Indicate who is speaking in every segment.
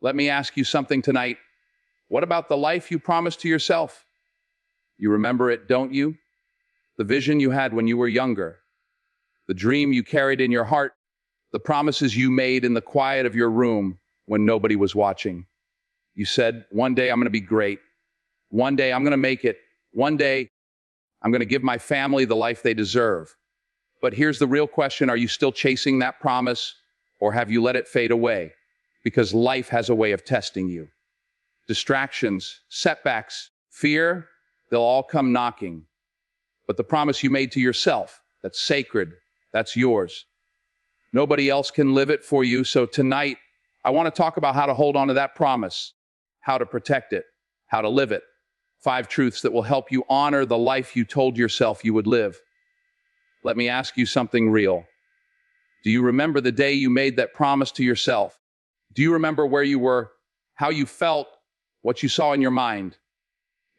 Speaker 1: Let me ask you something tonight. What about the life you promised to yourself? You remember it, don't you? The vision you had when you were younger, the dream you carried in your heart, the promises you made in the quiet of your room when nobody was watching. You said, one day I'm going to be great. One day I'm going to make it. One day I'm going to give my family the life they deserve. But here's the real question. Are you still chasing that promise, or have you let it fade away? Because life has a way of testing you. Distractions, setbacks, fear, they'll all come knocking. But the promise you made to yourself, that's sacred, that's yours. Nobody else can live it for you. So tonight, I want to talk about how to hold on to that promise, how to protect it, how to live it. 5 truths that will help you honor the life you told yourself you would live. Let me ask you something real. Do you remember the day you made that promise to yourself? Do you remember where you were, how you felt, what you saw in your mind?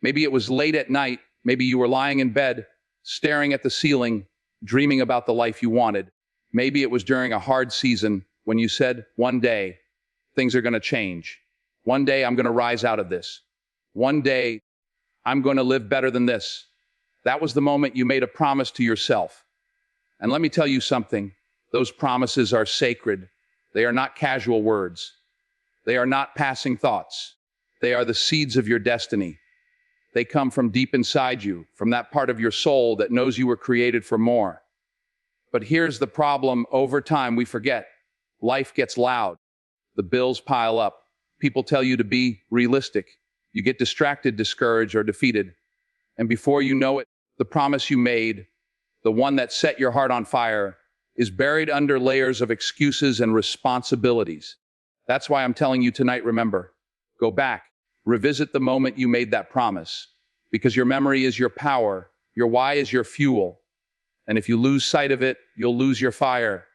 Speaker 1: Maybe it was late at night. Maybe you were lying in bed, staring at the ceiling, dreaming about the life you wanted. Maybe it was during a hard season when you said, one day, things are going to change. One day, I'm going to rise out of this. One day, I'm going to live better than this. That was the moment you made a promise to yourself. And let me tell you something. Those promises are sacred. They are not casual words. They are not passing thoughts. They are the seeds of your destiny. They come from deep inside you, from that part of your soul that knows you were created for more. But here's the problem. Over time, we forget. Life gets loud. The bills pile up. People tell you to be realistic. You get distracted, discouraged, or defeated. And before you know it, the promise you made, the one that set your heart on fire, is buried under layers of excuses and responsibilities. That's why I'm telling you tonight, remember, go back, revisit the moment you made that promise, because your memory is your power, your why is your fuel. And if you lose sight of it, you'll lose your fire.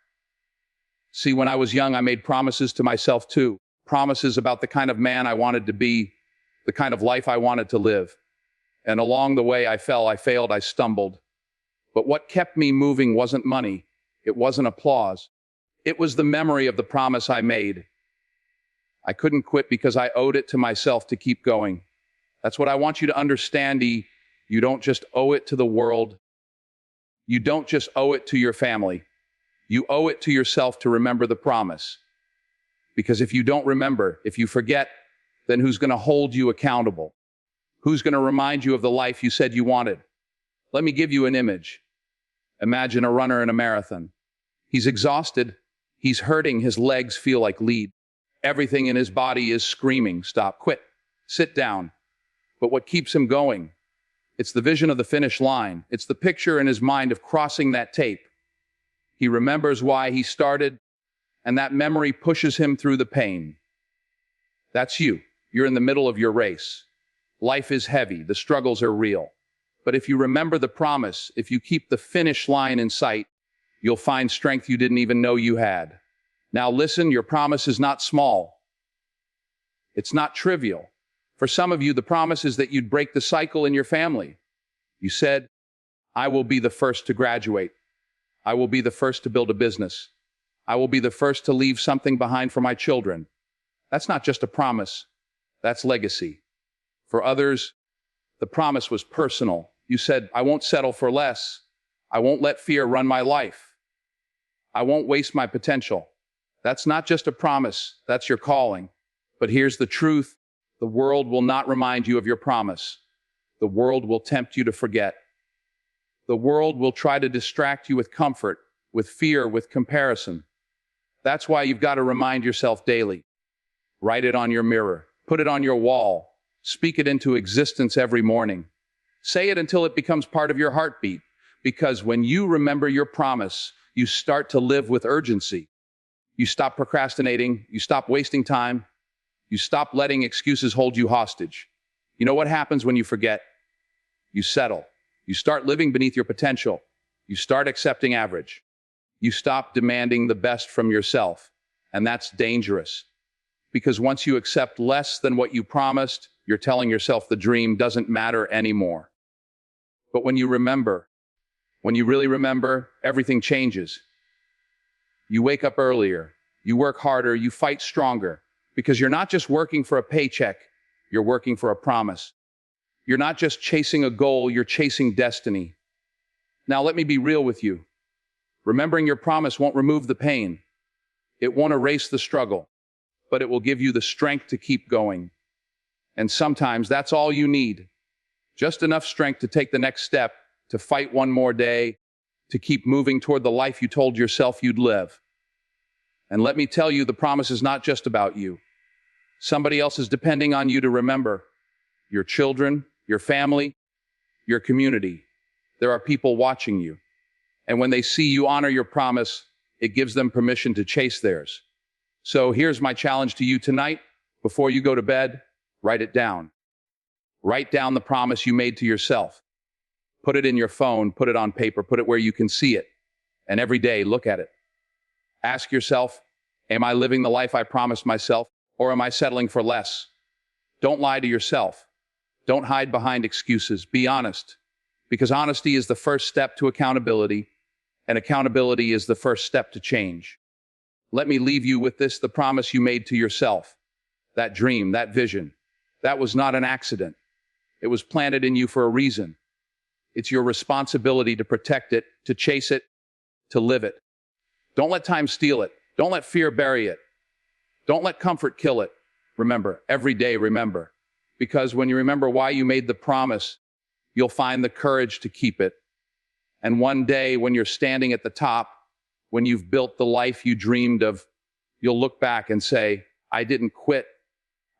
Speaker 1: See, when I was young, I made promises to myself too. Promises about the kind of man I wanted to be, the kind of life I wanted to live. And along the way, I fell, I failed, I stumbled. But what kept me moving wasn't money. It wasn't applause. It was the memory of the promise I made. I couldn't quit because I owed it to myself to keep going. That's what I want you to understand, E. You don't just owe it to the world. You don't just owe it to your family. You owe it to yourself to remember the promise. Because if you don't remember, if you forget, then who's going to hold you accountable? Who's going to remind you of the life you said you wanted? Let me give you an image. Imagine a runner in a marathon. He's exhausted. He's hurting. His legs feel like lead. Everything in his body is screaming, stop, quit, sit down. But what keeps him going? It's the vision of the finish line. It's the picture in his mind of crossing that tape. He remembers why he started, and that memory pushes him through the pain. That's you. You're in the middle of your race. Life is heavy. The struggles are real. But if you remember the promise, if you keep the finish line in sight, you'll find strength you didn't even know you had. Now listen, your promise is not small. It's not trivial. For some of you, the promise is that you'd break the cycle in your family. You said, I will be the first to graduate. I will be the first to build a business. I will be the first to leave something behind for my children. That's not just a promise. That's legacy. For others, the promise was personal. You said, I won't settle for less. I won't let fear run my life. I won't waste my potential. That's not just a promise. That's your calling. But here's the truth. The world will not remind you of your promise. The world will tempt you to forget. The world will try to distract you with comfort, with fear, with comparison. That's why you've got to remind yourself daily. Write it on your mirror. Put it on your wall. Speak it into existence every morning. Say it until it becomes part of your heartbeat. Because when you remember your promise, you start to live with urgency. You stop procrastinating. You stop wasting time. You stop letting excuses hold you hostage. You know what happens when you forget? You settle. You start living beneath your potential. You start accepting average. You stop demanding the best from yourself. And that's dangerous. Because once you accept less than what you promised, you're telling yourself the dream doesn't matter anymore. But when you remember, when you really remember, everything changes. You wake up earlier. You work harder. You fight stronger. Because you're not just working for a paycheck, you're working for a promise. You're not just chasing a goal, you're chasing destiny. Now, let me be real with you. Remembering your promise won't remove the pain. It won't erase the struggle, but it will give you the strength to keep going. And sometimes that's all you need. Just enough strength to take the next step, to fight one more day, to keep moving toward the life you told yourself you'd live. And let me tell you, the promise is not just about you. Somebody else is depending on you to remember. Your children, your family, your community. There are people watching you. And when they see you honor your promise, it gives them permission to chase theirs. So here's my challenge to you tonight. Before you go to bed, write it down. Write down the promise you made to yourself. Put it in your phone, put it on paper, put it where you can see it. And every day, look at it. Ask yourself, am I living the life I promised myself, or am I settling for less? Don't lie to yourself. Don't hide behind excuses. Be honest, because honesty is the first step to accountability, and accountability is the first step to change. Let me leave you with this, the promise you made to yourself. That dream, that vision, that was not an accident. It was planted in you for a reason. It's your responsibility to protect it, to chase it, to live it. Don't let time steal it. Don't let fear bury it. Don't let comfort kill it. Remember, every day remember. Because when you remember why you made the promise, you'll find the courage to keep it. And one day, when you're standing at the top, when you've built the life you dreamed of, you'll look back and say, I didn't quit.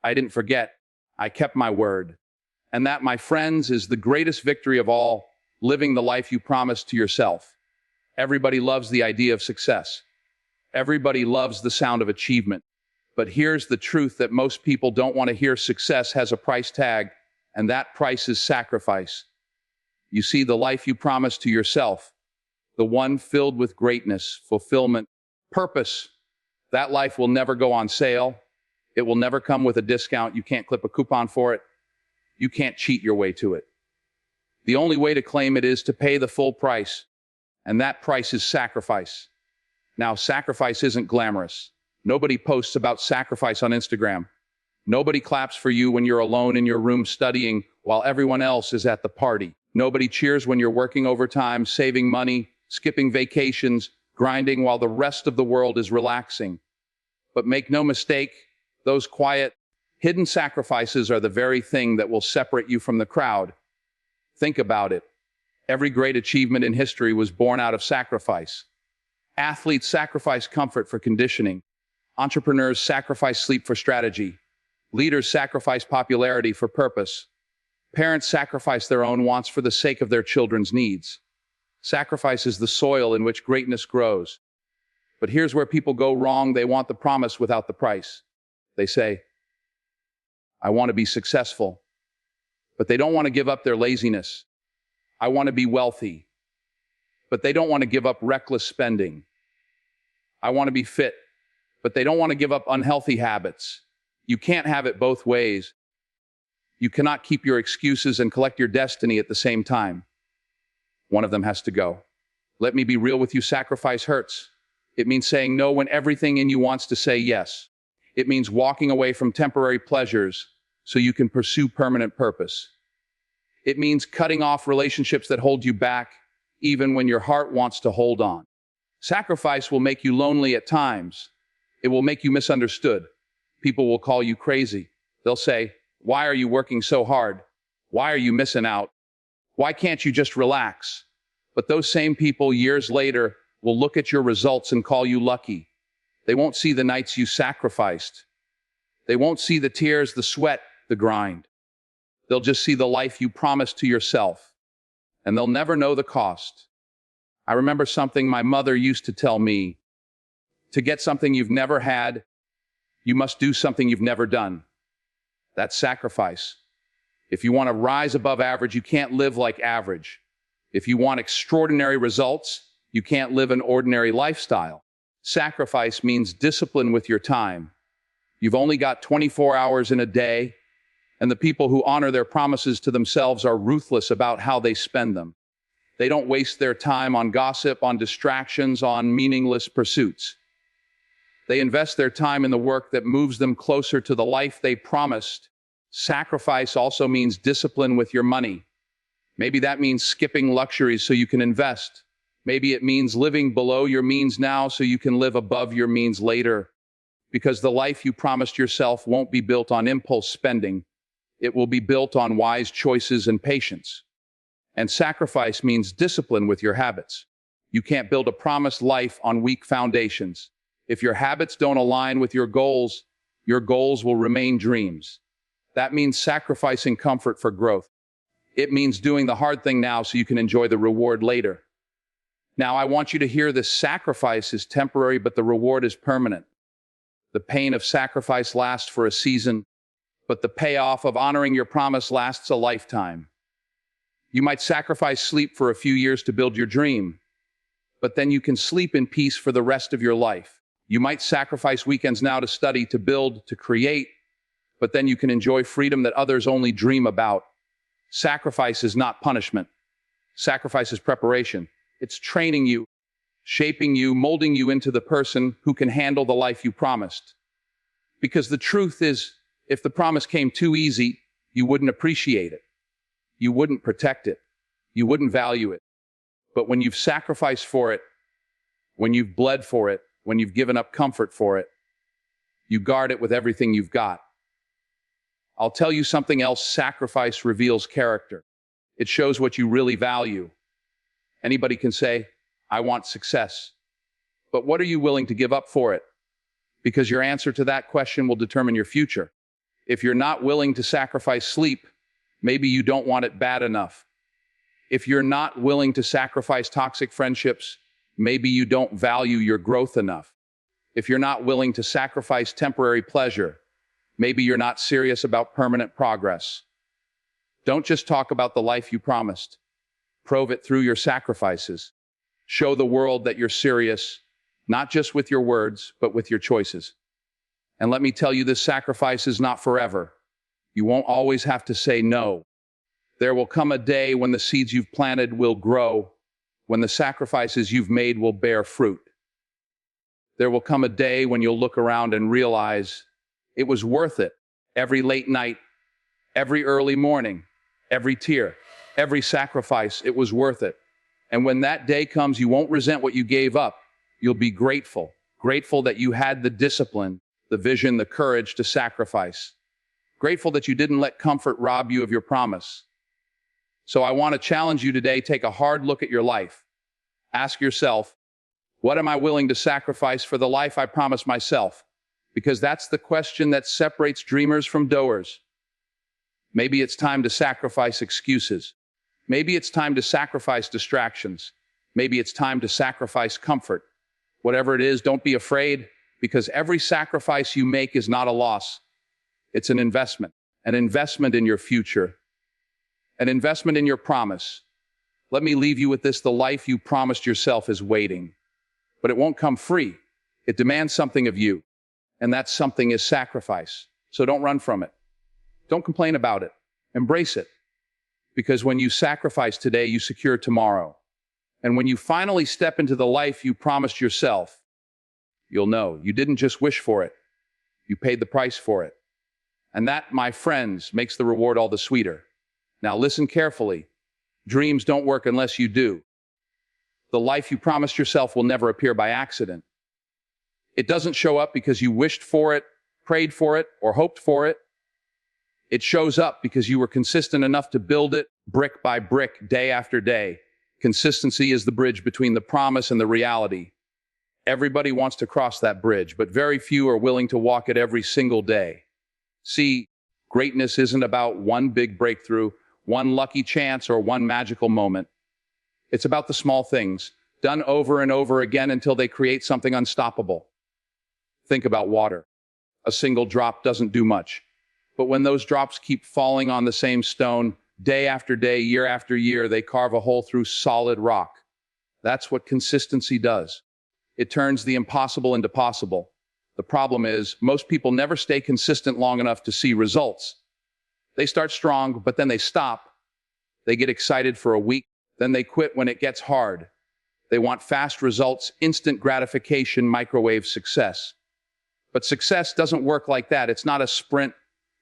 Speaker 1: I didn't forget. I kept my word. And that, my friends, is the greatest victory of all, living the life you promised to yourself. Everybody loves the idea of success. Everybody loves the sound of achievement. But here's the truth that most people don't want to hear. Success has a price tag, and that price is sacrifice. You see, the life you promised to yourself, the one filled with greatness, fulfillment, purpose, that life will never go on sale. It will never come with a discount. You can't clip a coupon for it. You can't cheat your way to it. The only way to claim it is to pay the full price, and that price is sacrifice. Now, sacrifice isn't glamorous. Nobody posts about sacrifice on Instagram. Nobody claps for you when you're alone in your room studying while everyone else is at the party. Nobody cheers when you're working overtime, saving money, skipping vacations, grinding while the rest of the world is relaxing. But make no mistake, those quiet, hidden sacrifices are the very thing that will separate you from the crowd. Think about it. Every great achievement in history was born out of sacrifice. Athletes sacrifice comfort for conditioning. Entrepreneurs sacrifice sleep for strategy. Leaders sacrifice popularity for purpose. Parents sacrifice their own wants for the sake of their children's needs. Sacrifice is the soil in which greatness grows. But here's where people go wrong. They want the promise without the price. They say, I want to be successful, but they don't want to give up their laziness. I want to be wealthy, but they don't want to give up reckless spending. I want to be fit, but they don't want to give up unhealthy habits. You can't have it both ways. You cannot keep your excuses and collect your destiny at the same time. One of them has to go. Let me be real with you. Sacrifice hurts. It means saying no when everything in you wants to say yes. It means walking away from temporary pleasures so you can pursue permanent purpose. It means cutting off relationships that hold you back, even when your heart wants to hold on. Sacrifice will make you lonely at times. It will make you misunderstood. People will call you crazy. They'll say, why are you working so hard? Why are you missing out? Why can't you just relax? But those same people years later will look at your results and call you lucky. They won't see the nights you sacrificed. They won't see the tears, the sweat, the grind. They'll just see the life you promised to yourself, and they'll never know the cost. I remember something my mother used to tell me. To get something you've never had, you must do something you've never done. That's sacrifice. If you want to rise above average, you can't live like average. If you want extraordinary results, you can't live an ordinary lifestyle. Sacrifice means discipline with your time. You've only got 24 hours in a day, and the people who honor their promises to themselves are ruthless about how they spend them. They don't waste their time on gossip, on distractions, on meaningless pursuits. They invest their time in the work that moves them closer to the life they promised. Sacrifice also means discipline with your money. Maybe that means skipping luxuries so you can invest. Maybe it means living below your means now so you can live above your means later. Because the life you promised yourself won't be built on impulse spending. It will be built on wise choices and patience. And sacrifice means discipline with your habits. You can't build a promised life on weak foundations. If your habits don't align with your goals will remain dreams. That means sacrificing comfort for growth. It means doing the hard thing now so you can enjoy the reward later. Now, I want you to hear this: sacrifice is temporary, but the reward is permanent. The pain of sacrifice lasts for a season, but the payoff of honoring your promise lasts a lifetime. You might sacrifice sleep for a few years to build your dream, but then you can sleep in peace for the rest of your life. You might sacrifice weekends now to study, to build, to create, but then you can enjoy freedom that others only dream about. Sacrifice is not punishment. Sacrifice is preparation. It's training you, shaping you, molding you into the person who can handle the life you promised. Because the truth is, if the promise came too easy, you wouldn't appreciate it. You wouldn't protect it. You wouldn't value it. But when you've sacrificed for it, when you've bled for it, when you've given up comfort for it, you guard it with everything you've got. I'll tell you something else: sacrifice reveals character. It shows what you really value. Anybody can say, "I want success." But what are you willing to give up for it? Because your answer to that question will determine your future. If you're not willing to sacrifice sleep, maybe you don't want it bad enough. If you're not willing to sacrifice toxic friendships, maybe you don't value your growth enough. If you're not willing to sacrifice temporary pleasure, maybe you're not serious about permanent progress. Don't just talk about the life you promised. Prove it through your sacrifices. Show the world that you're serious, not just with your words, but with your choices. And let me tell you, this: sacrifice is not forever. You won't always have to say no. There will come a day when the seeds you've planted will grow, when the sacrifices you've made will bear fruit. There will come a day when you'll look around and realize it was worth it. Every late night, every early morning, every tear, every sacrifice, it was worth it. And when that day comes, you won't resent what you gave up. You'll be grateful. Grateful that you had the discipline, the vision, the courage to sacrifice. Grateful that you didn't let comfort rob you of your promise. So I want to challenge you today: take a hard look at your life. Ask yourself, what am I willing to sacrifice for the life I promised myself? Because that's the question that separates dreamers from doers. Maybe it's time to sacrifice excuses. Maybe it's time to sacrifice distractions. Maybe it's time to sacrifice comfort. Whatever it is, don't be afraid, because every sacrifice you make is not a loss. It's an investment in your future, an investment in your promise. Let me leave you with this: the life you promised yourself is waiting, but it won't come free. It demands something of you, and that something is sacrifice. So don't run from it. Don't complain about it. Embrace it. Because when you sacrifice today, you secure tomorrow. And when you finally step into the life you promised yourself, you'll know you didn't just wish for it. You paid the price for it. And that, my friends, makes the reward all the sweeter. Now listen carefully. Dreams don't work unless you do. The life you promised yourself will never appear by accident. It doesn't show up because you wished for it, prayed for it, or hoped for it. It shows up because you were consistent enough to build it brick by brick, day after day. Consistency is the bridge between the promise and the reality. Everybody wants to cross that bridge, but very few are willing to walk it every single day. See, greatness isn't about one big breakthrough, one lucky chance, or one magical moment. It's about the small things, done over and over again until they create something unstoppable. Think about water. A single drop doesn't do much. But when those drops keep falling on the same stone, day after day, year after year, they carve a hole through solid rock. That's what consistency does. It turns the impossible into possible. The problem is, most people never stay consistent long enough to see results. They start strong, but then they stop. They get excited for a week, then they quit when it gets hard. They want fast results, instant gratification, microwave success. But success doesn't work like that. It's not a sprint,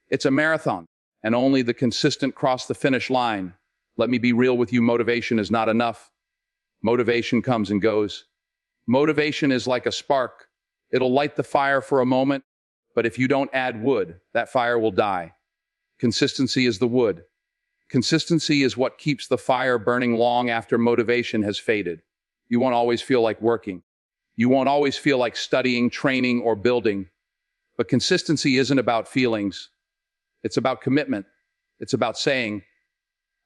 Speaker 1: it's a marathon. And only the consistent cross the finish line. Let me be real with you, motivation is not enough. Motivation comes and goes. Motivation is like a spark. It'll light the fire for a moment, but if you don't add wood, that fire will die. Consistency is the wood. Consistency is what keeps the fire burning long after motivation has faded. You won't always feel like working. You won't always feel like studying, training, or building. But consistency isn't about feelings. It's about commitment. It's about saying,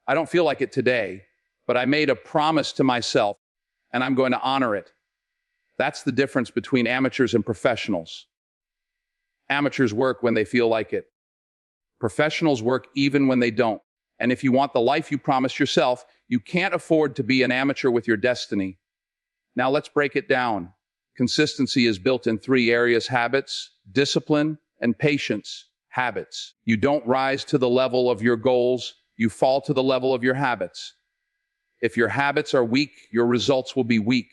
Speaker 1: I don't feel like it today, but I made a promise to myself, and I'm going to honor it. That's the difference between amateurs and professionals. Amateurs work when they feel like it. Professionals work even when they don't. And if you want the life you promised yourself, you can't afford to be an amateur with your destiny. Now let's break it down. Consistency is built in 3 areas: habits, discipline, and patience. Habits. You don't rise to the level of your goals, you fall to the level of your habits. If your habits are weak, your results will be weak.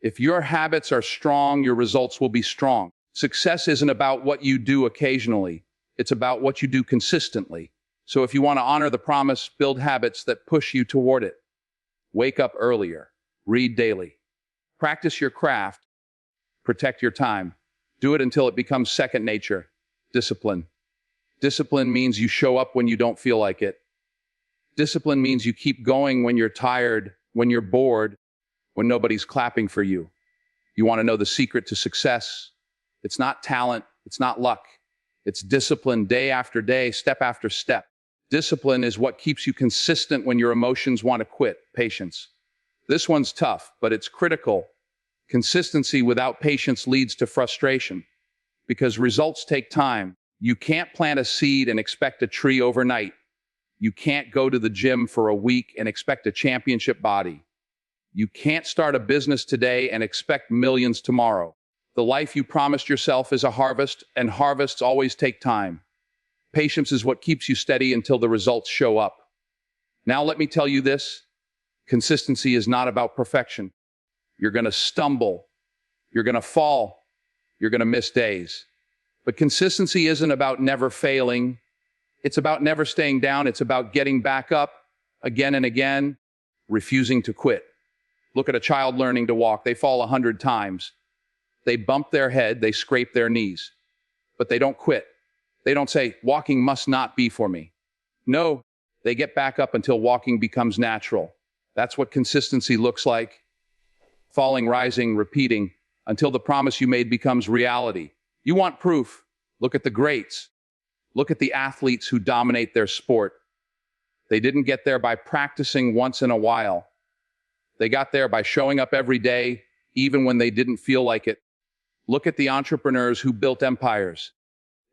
Speaker 1: If your habits are strong, your results will be strong. Success isn't about what you do occasionally. It's about what you do consistently. So if you want to honor the promise, build habits that push you toward it. Wake up earlier. Read daily. Practice your craft. Protect your time. Do it until it becomes second nature. Discipline. Discipline means you show up when you don't feel like it. Discipline means you keep going when you're tired, when you're bored, when nobody's clapping for you. You want to know the secret to success? It's not talent. It's not luck. It's discipline day after day, step after step. Discipline is what keeps you consistent when your emotions want to quit. Patience. This one's tough, but it's critical. Consistency without patience leads to frustration because results take time. You can't plant a seed and expect a tree overnight. You can't go to the gym for a week and expect a championship body. You can't start a business today and expect millions tomorrow. The life you promised yourself is a harvest, and harvests always take time. Patience is what keeps you steady until the results show up. Now let me tell you this. Consistency is not about perfection. You're going to stumble. You're going to fall. You're going to miss days. But consistency isn't about never failing. It's about never staying down. It's about getting back up again and again, refusing to quit. Look at a child learning to walk. They fall 100 times. They bump their head. They scrape their knees. But they don't quit. They don't say, walking must not be for me. No, they get back up until walking becomes natural. That's what consistency looks like. Falling, rising, repeating, until the promise you made becomes reality. You want proof? Look at the greats. Look at the athletes who dominate their sport. They didn't get there by practicing once in a while. They got there by showing up every day, even when they didn't feel like it. Look at the entrepreneurs who built empires.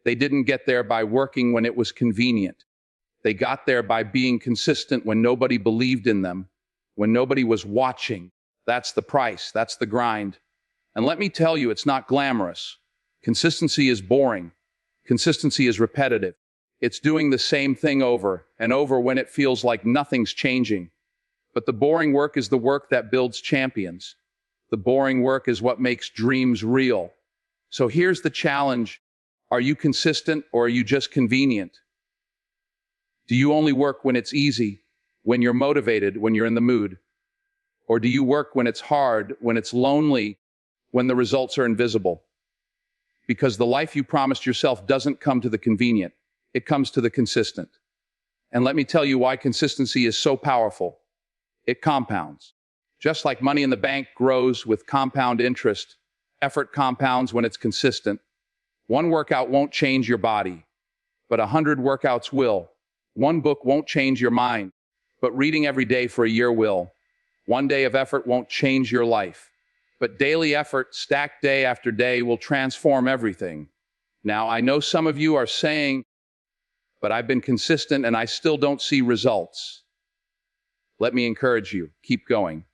Speaker 1: They didn't get there by working when it was convenient. They got there by being consistent when nobody believed in them, when nobody was watching. That's the price. That's the grind. And let me tell you, it's not glamorous. Consistency is boring. Consistency is repetitive. It's doing the same thing over and over when it feels like nothing's changing. But the boring work is the work that builds champions. The boring work is what makes dreams real. So here's the challenge. Are you consistent or are you just convenient? Do you only work when it's easy, when you're motivated, when you're in the mood? Or do you work when it's hard, when it's lonely, when the results are invisible? Because the life you promised yourself doesn't come to the convenient. It comes to the consistent. And let me tell you why consistency is so powerful. It compounds. Just like money in the bank grows with compound interest, effort compounds when it's consistent. One workout won't change your body, but 100 workouts will. One book won't change your mind, but reading every day for a year will. One day of effort won't change your life, but daily effort, stacked day after day, will transform everything. Now, I know some of you are saying, but I've been consistent and I still don't see results. Let me encourage you, keep going.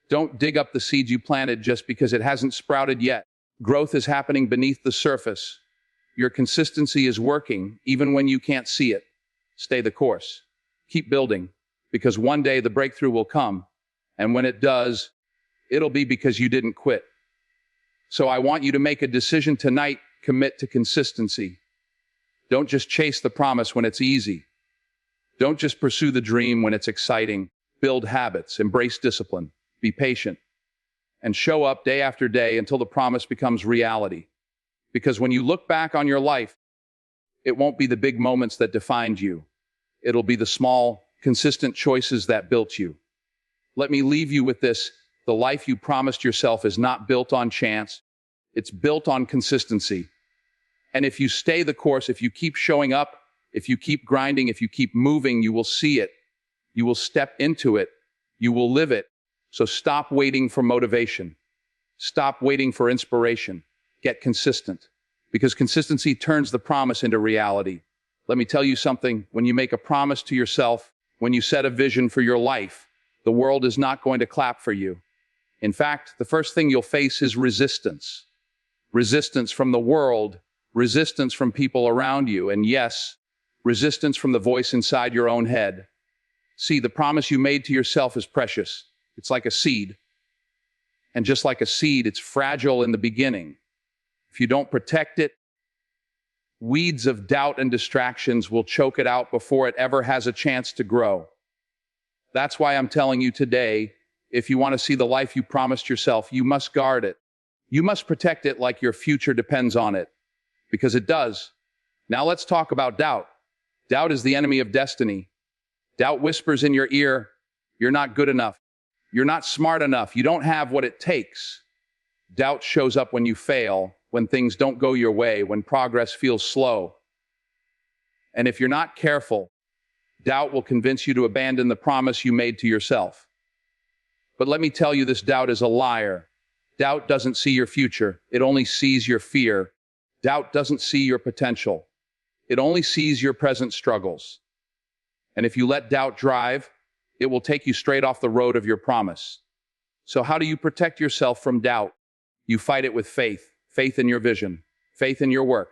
Speaker 1: Don't dig up the seed you planted just because it hasn't sprouted yet. Growth is happening beneath the surface. Your consistency is working, even when you can't see it. Stay the course. Keep building, because one day the breakthrough will come. And when it does, it'll be because you didn't quit. So I want you to make a decision tonight, commit to consistency. Don't just chase the promise when it's easy. Don't just pursue the dream when it's exciting. Build habits, embrace discipline, be patient, and show up day after day until the promise becomes reality. Because when you look back on your life, it won't be the big moments that defined you. It'll be the small, consistent choices that built you. Let me leave you with this. The life you promised yourself is not built on chance. It's built on consistency. And if you stay the course, if you keep showing up, if you keep grinding, if you keep moving, you will see it. You will step into it. You will live it. So stop waiting for motivation. Stop waiting for inspiration. Get consistent. Because consistency turns the promise into reality. Let me tell you something. When you make a promise to yourself, when you set a vision for your life, the world is not going to clap for you. In fact, the first thing you'll face is resistance. Resistance from the world, resistance from people around you, and yes, resistance from the voice inside your own head. See, the promise you made to yourself is precious. It's like a seed. And just like a seed, it's fragile in the beginning. If you don't protect it, weeds of doubt and distractions will choke it out before it ever has a chance to grow. That's why I'm telling you today, if you want to see the life you promised yourself, you must guard it. You must protect it like your future depends on it, because it does. Now let's talk about doubt. Doubt is the enemy of destiny. Doubt whispers in your ear, you're not good enough. You're not smart enough. You don't have what it takes. Doubt shows up when you fail, when things don't go your way, when progress feels slow. And if you're not careful, doubt will convince you to abandon the promise you made to yourself. But let me tell you, this doubt is a liar. Doubt doesn't see your future. It only sees your fear. Doubt doesn't see your potential. It only sees your present struggles. And if you let doubt drive, it will take you straight off the road of your promise. So how do you protect yourself from doubt? You fight it with faith. Faith in your vision. Faith in your work.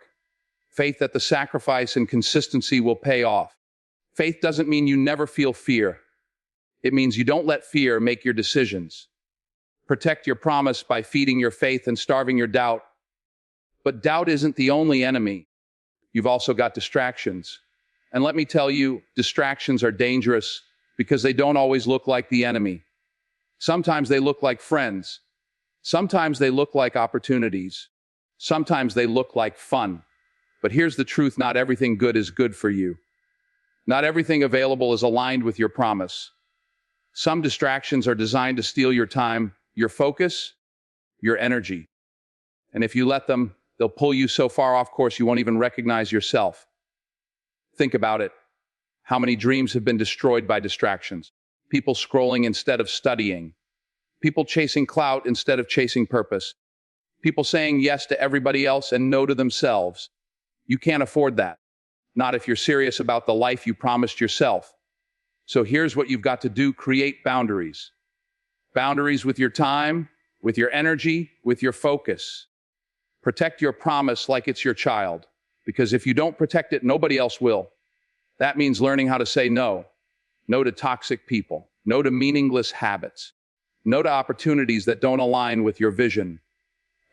Speaker 1: Faith that the sacrifice and consistency will pay off. Faith doesn't mean you never feel fear. It means you don't let fear make your decisions. Protect your promise by feeding your faith and starving your doubt. But doubt isn't the only enemy. You've also got distractions. And let me tell you, distractions are dangerous because they don't always look like the enemy. Sometimes they look like friends. Sometimes they look like opportunities. Sometimes they look like fun. But here's the truth, not everything good is good for you. Not everything available is aligned with your promise. Some distractions are designed to steal your time, your focus, your energy. And if you let them, they'll pull you so far off course you won't even recognize yourself. Think about it. How many dreams have been destroyed by distractions? People scrolling instead of studying. People chasing clout instead of chasing purpose. People saying yes to everybody else and no to themselves. You can't afford that. Not if you're serious about the life you promised yourself. So here's what you've got to do. Create boundaries. Boundaries with your time, with your energy, with your focus. Protect your promise like it's your child. Because if you don't protect it, nobody else will. That means learning how to say no. No to toxic people. No to meaningless habits. No to opportunities that don't align with your vision.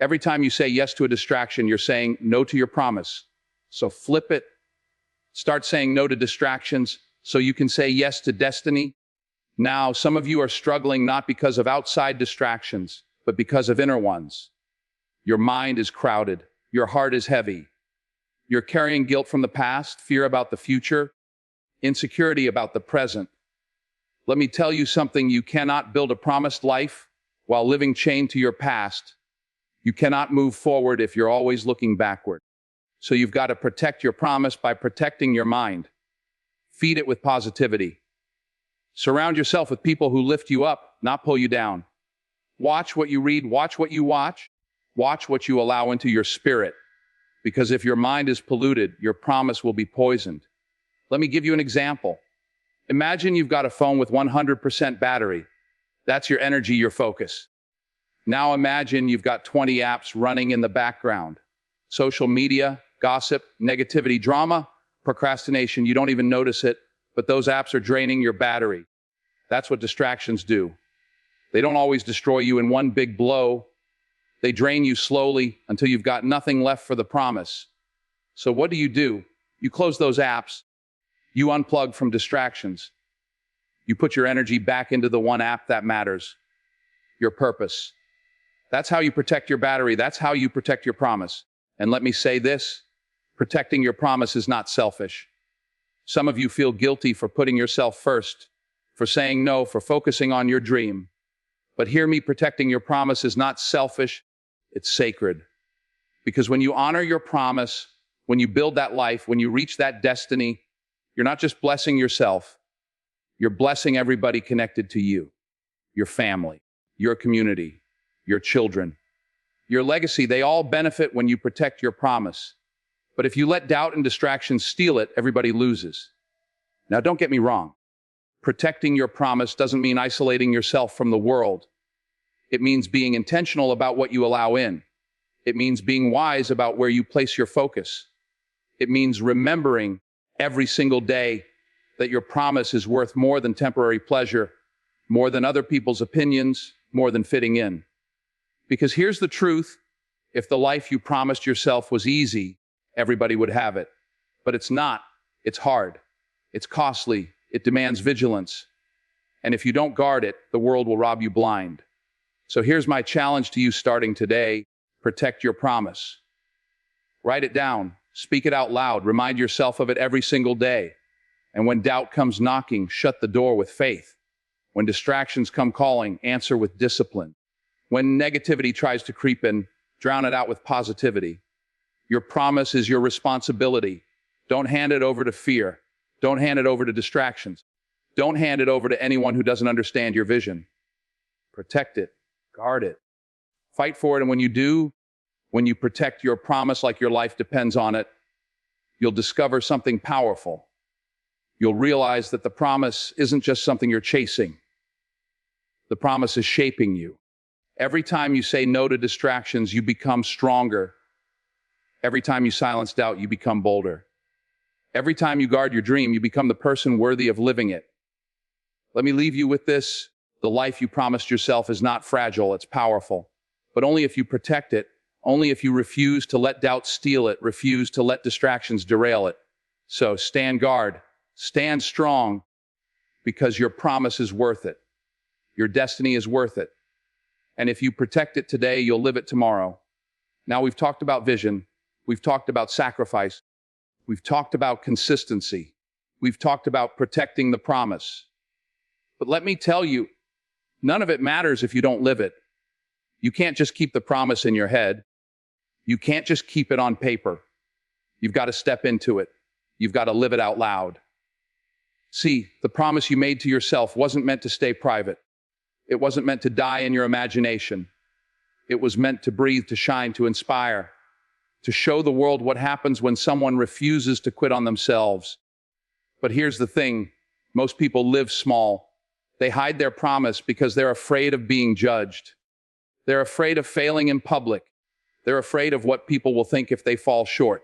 Speaker 1: Every time you say yes to a distraction, you're saying no to your promise. So flip it. Start saying no to distractions so you can say yes to destiny. Now, some of you are struggling not because of outside distractions, but because of inner ones. Your mind is crowded. Your heart is heavy. You're carrying guilt from the past, fear about the future, insecurity about the present. Let me tell you something. You cannot build a promised life while living chained to your past. You cannot move forward if you're always looking backward. So you've got to protect your promise by protecting your mind. Feed it with positivity. Surround yourself with people who lift you up, not pull you down. Watch what you read, watch what you watch. Watch what you allow into your spirit. Because if your mind is polluted, your promise will be poisoned. Let me give you an example. Imagine you've got a phone with 100% battery. That's your energy, your focus. Now imagine you've got 20 apps running in the background. Social media, gossip, negativity, drama, procrastination. You don't even notice it, but those apps are draining your battery. That's what distractions do. They don't always destroy you in one big blow. They drain you slowly until you've got nothing left for the promise. So what do? You close those apps. You unplug from distractions. You put your energy back into the one app that matters, your purpose. That's how you protect your battery. That's how you protect your promise. And let me say this, protecting your promise is not selfish. Some of you feel guilty for putting yourself first, for saying no, for focusing on your dream. But hear me, protecting your promise is not selfish, it's sacred. Because when you honor your promise, when you build that life, when you reach that destiny, you're not just blessing yourself, you're blessing everybody connected to you, your family, your community, your children, your legacy. They all benefit when you protect your promise. But if you let doubt and distractions steal it, everybody loses. Now, don't get me wrong. Protecting your promise doesn't mean isolating yourself from the world. It means being intentional about what you allow in. It means being wise about where you place your focus. It means remembering every single day that your promise is worth more than temporary pleasure, more than other people's opinions, more than fitting in. Because here's the truth, if the life you promised yourself was easy, everybody would have it. But it's not. It's hard. It's costly. It demands vigilance. And if you don't guard it, the world will rob you blind. So here's my challenge to you starting today. Protect your promise. Write it down. Speak it out loud. Remind yourself of it every single day. And when doubt comes knocking, shut the door with faith. When distractions come calling, answer with discipline. When negativity tries to creep in, drown it out with positivity. Your promise is your responsibility. Don't hand it over to fear. Don't hand it over to distractions. Don't hand it over to anyone who doesn't understand your vision. Protect it. Guard it. Fight for it. And when you do, when you protect your promise like your life depends on it, you'll discover something powerful. You'll realize that the promise isn't just something you're chasing. The promise is shaping you. Every time you say no to distractions, you become stronger. Every time you silence doubt, you become bolder. Every time you guard your dream, you become the person worthy of living it. Let me leave you with this. The life you promised yourself is not fragile, it's powerful. But only if you protect it, only if you refuse to let doubt steal it, refuse to let distractions derail it. So stand guard, stand strong, because your promise is worth it. Your destiny is worth it. And if you protect it today, you'll live it tomorrow. Now, we've talked about vision. We've talked about sacrifice. We've talked about consistency. We've talked about protecting the promise. But let me tell you, none of it matters if you don't live it. You can't just keep the promise in your head. You can't just keep it on paper. You've got to step into it. You've got to live it out loud. See, the promise you made to yourself wasn't meant to stay private. It wasn't meant to die in your imagination. It was meant to breathe, to shine, to inspire, to show the world what happens when someone refuses to quit on themselves. But here's the thing, most people live small. They hide their promise because they're afraid of being judged. They're afraid of failing in public. They're afraid of what people will think if they fall short.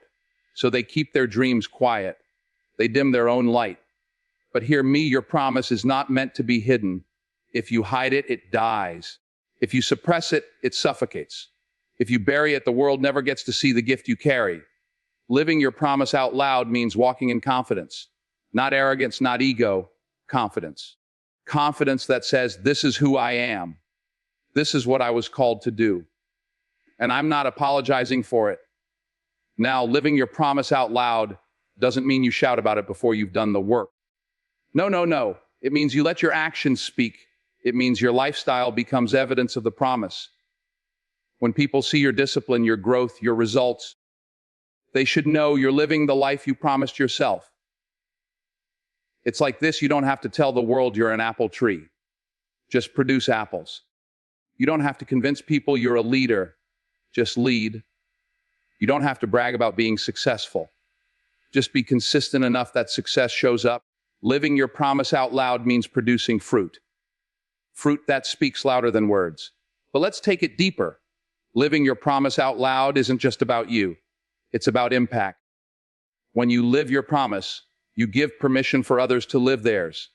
Speaker 1: So they keep their dreams quiet. They dim their own light. But hear me, your promise is not meant to be hidden. If you hide it, it dies. If you suppress it, it suffocates. If you bury it, the world never gets to see the gift you carry. Living your promise out loud means walking in confidence. Not arrogance, not ego, confidence. Confidence that says, this is who I am. This is what I was called to do. And I'm not apologizing for it. Now, living your promise out loud doesn't mean you shout about it before you've done the work. No. It means you let your actions speak. It means your lifestyle becomes evidence of the promise. When people see your discipline, your growth, your results, they should know you're living the life you promised yourself. It's like this, you don't have to tell the world you're an apple tree. Just produce apples. You don't have to convince people you're a leader. Just lead. You don't have to brag about being successful. Just be consistent enough that success shows up. Living your promise out loud means producing fruit. Fruit that speaks louder than words. But let's take it deeper. Living your promise out loud isn't just about you. It's about impact. When you live your promise, you give permission for others to live theirs.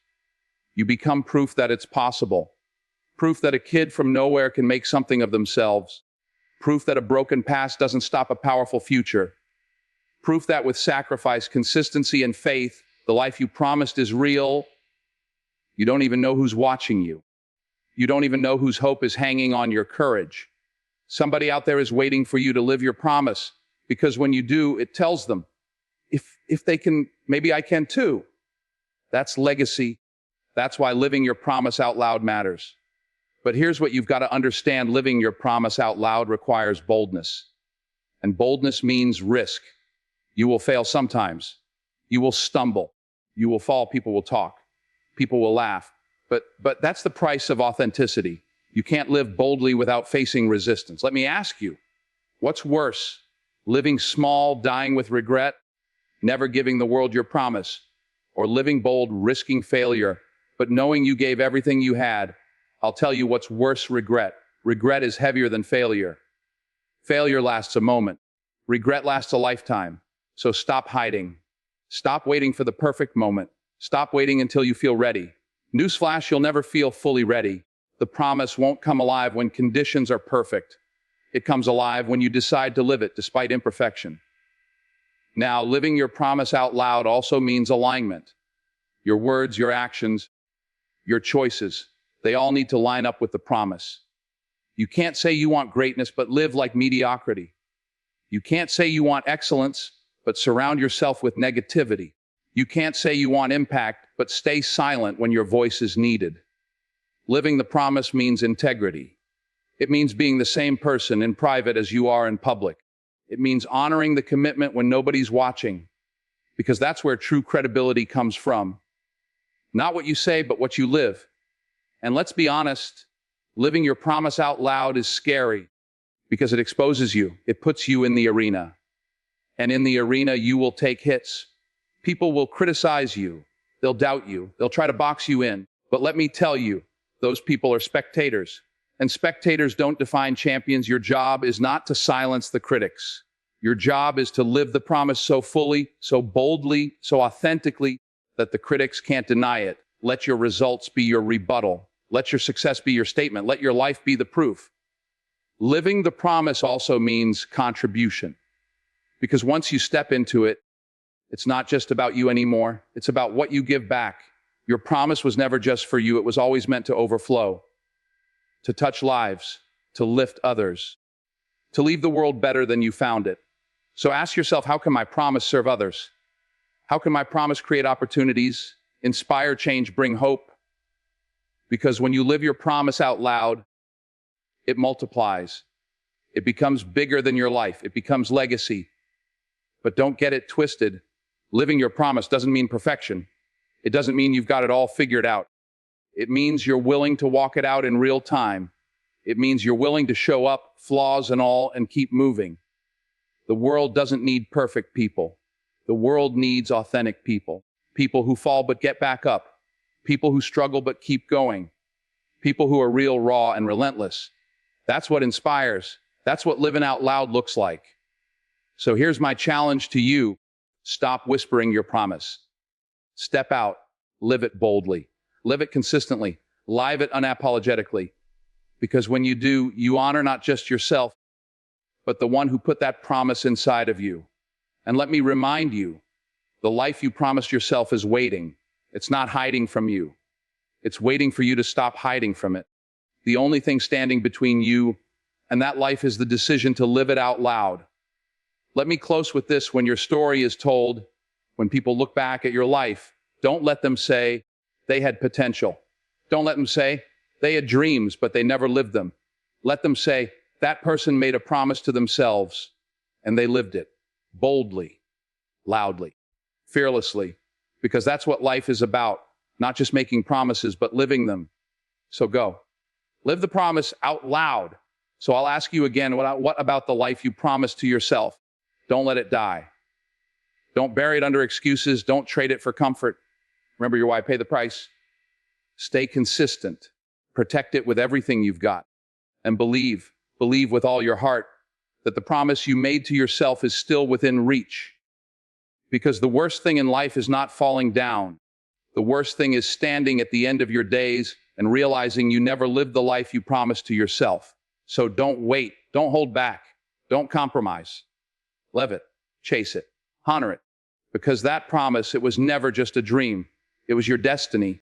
Speaker 1: You become proof that it's possible. Proof that a kid from nowhere can make something of themselves. Proof that a broken past doesn't stop a powerful future. Proof that with sacrifice, consistency, and faith, the life you promised is real. You don't even know who's watching you. You don't even know whose hope is hanging on your courage. Somebody out there is waiting for you to live your promise, because when you do, it tells them, if they can, maybe I can too. That's legacy. That's why living your promise out loud matters. But here's what you've got to understand. Living your promise out loud requires boldness. And boldness means risk. You will fail sometimes. You will stumble. You will fall. People will talk. People will laugh. But that's the price of authenticity. You can't live boldly without facing resistance. Let me ask you, what's worse? Living small, dying with regret, never giving the world your promise, or living bold, risking failure, but knowing you gave everything you had? I'll tell you what's worse: regret. Regret is heavier than failure. Failure lasts a moment. Regret lasts a lifetime. So stop hiding. Stop waiting for the perfect moment. Stop waiting until you feel ready. Newsflash, you'll never feel fully ready. The promise won't come alive when conditions are perfect. It comes alive when you decide to live it despite imperfection. Now, living your promise out loud also means alignment. Your words, your actions, your choices, they all need to line up with the promise. You can't say you want greatness but live like mediocrity. You can't say you want excellence but surround yourself with negativity. You can't say you want impact but stay silent when your voice is needed. Living the promise means integrity. It means being the same person in private as you are in public. It means honoring the commitment when nobody's watching, because that's where true credibility comes from. Not what you say, but what you live. And let's be honest, living your promise out loud is scary because it exposes you. It puts you in the arena. And in the arena, you will take hits. People will criticize you. They'll doubt you. They'll try to box you in. But let me tell you, those people are spectators. And spectators don't define champions. Your job is not to silence the critics. Your job is to live the promise so fully, so boldly, so authentically that the critics can't deny it. Let your results be your rebuttal. Let your success be your statement. Let your life be the proof. Living the promise also means contribution. Because once you step into it, it's not just about you anymore. It's about what you give back. Your promise was never just for you. It was always meant to overflow, to touch lives, to lift others, to leave the world better than you found it. So ask yourself, how can my promise serve others? How can my promise create opportunities, inspire change, bring hope? Because when you live your promise out loud, it multiplies. It becomes bigger than your life. It becomes legacy. But don't get it twisted. Living your promise doesn't mean perfection. It doesn't mean you've got it all figured out. It means you're willing to walk it out in real time. It means you're willing to show up, flaws and all, and keep moving. The world doesn't need perfect people. The world needs authentic people. People who fall but get back up. People who struggle but keep going. People who are real, raw, and relentless. That's what inspires. That's what living out loud looks like. So here's my challenge to you. Stop whispering your promise. Step out. Live it boldly. Live it consistently. Live it unapologetically. Because when you do, you honor not just yourself, but the one who put that promise inside of you. And let me remind you, the life you promised yourself is waiting. It's not hiding from you. It's waiting for you to stop hiding from it. The only thing standing between you and that life is the decision to live it out loud. Let me close with this. When your story is told, when people look back at your life, don't let them say they had potential. Don't let them say they had dreams, but they never lived them. Let them say that person made a promise to themselves and they lived it boldly, loudly, fearlessly, because that's what life is about. Not just making promises, but living them. So go. Live the promise out loud. So I'll ask you again, what about the life you promised to yourself? Don't let it die. Don't bury it under excuses. Don't trade it for comfort. Remember your why, pay the price. Stay consistent. Protect it with everything you've got. And believe with all your heart that the promise you made to yourself is still within reach. Because the worst thing in life is not falling down. The worst thing is standing at the end of your days and realizing you never lived the life you promised to yourself. So don't wait. Don't hold back. Don't compromise. Live it. Chase it. Honor it. Because that promise, it was never just a dream. It was your destiny.